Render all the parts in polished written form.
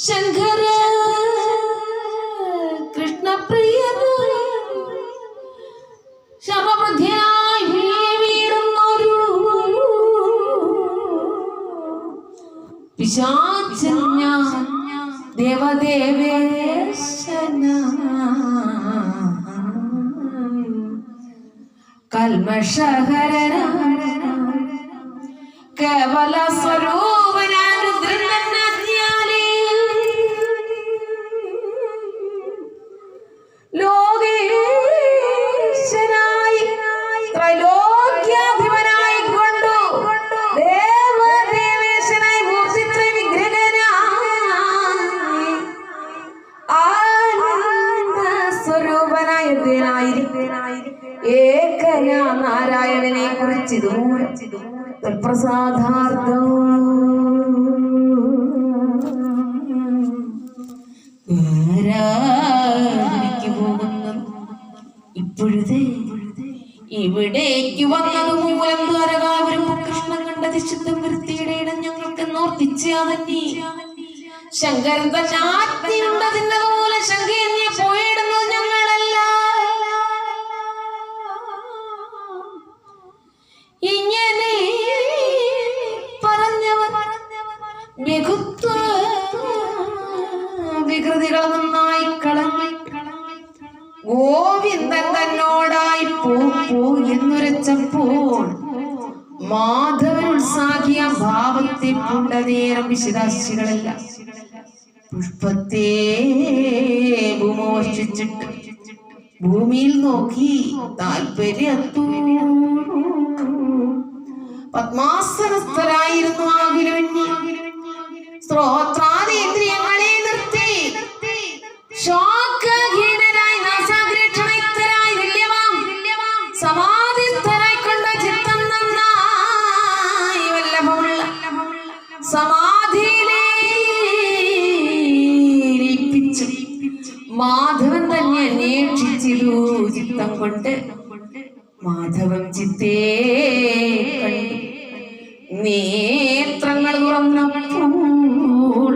ശങ്കര കൃഷ്ണപ്രിയന് ശവമധ്യനായി വീഴുന്നൊരു പിശാചന ദേവദേവേശന കൽമഷഹരന കേവല സ്വരൂപന രുദ്രനാജ്ഞാലേ ലോകേശനായി ത്രൈലോക്യാധിപനായി കൊണ്ടു ദേവദേവേശനായി മൂർത്തിത്ര വിഗ്രഹനായി ആനന്ദ സ്വരൂപനായി ഏകനാ നാരായണനെ കുറിച്ച് പ്രസാദാർത്ഥം പോകുന്നു. ഇപ്പോഴത്തെ ഇവിടേക്ക് വന്നത് മൂലം ദ്വാരകാപുരം കൃഷ്ണൻ കണ്ടത് ശുദ്ധം വൃത്തിയുടെ ഇടം ഞങ്ങൾക്ക് നോർത്തിച്ചതന്നെ ശങ്കരൻ തന്നെ മൂലം ശങ്കരനെ പോയിടുന്നത് ഞങ്ങളല്ല. ഇങ്ങനെ പറഞ്ഞവർ ബഹുത്വ വികൃതികൾ നന്നായി കളഞ്ഞു ഗോവിന്ദൻ തന്നോടായി പോ എന്നുരച്ചപ്പോൾ മാധവൻ ഉത്സാഹിയ ഭാവത്തെ പൂണ്ട നേരം വിശദാശികളല്ല പുഷ്പത്തെ മോഷിച്ചിട്ട് ഭൂമിയിൽ നോക്കി താല്പര്യത്തു പത്മാസനസ്ഥരായിരുന്നു ആ ഗുരുവിന് സ്ത്രോത്രാദേന്ദ്രിയങ്ങളെ നിർത്തി ശോകഹീനരായി നാസാഗ്രക്ഷണയുക്തരായി തുല്യമാം സമാധിസ്ഥരായി കൊണ്ട് ചിത്തം നന്നായി വല്ലഭമുള്ള സമാധിയിലേപ്പിച്ചു മാധവൻ തന്നെ അന്വേഷിച്ചിരു ചിത്തം കൊണ്ട് മാധവൻ ചിത്തേ കണ്ടു നേത്രങ്ങൾ തുറന്നപ്പോൾ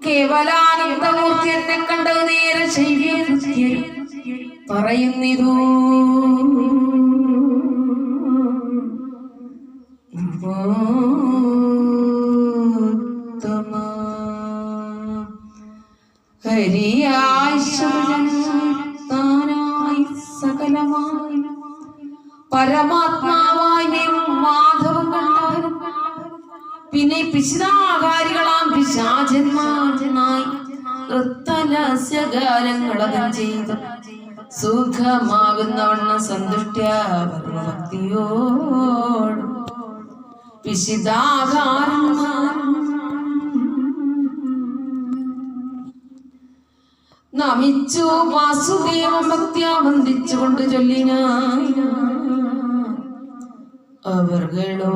കേവലാനന്ദമൂർത്തി എന്നെ കണ്ടത് നേരെ ശൈവ്യകൃത്യരും പറയുന്നിതു ഹരിയായി താനായി സകലമായി പരമാത്മാവായി മാധവം കണ്ടാലും പിന്നെ പിശാചാരികളാം പിശാചന്മാരനായി നൃത്തലാസ്യകാലങ്ങളതും ചെയ്തു സുഖമാകുന്നവണ്ണം സന്തുഷ്ട്യാഭക്തിയോട് പിശിതാകാരന്മാർ നമിച്ചു വാസുദേവ ഭക്തിയാ വന്ദിച്ചുകൊണ്ട് ചൊല്ലിന അവർകളോ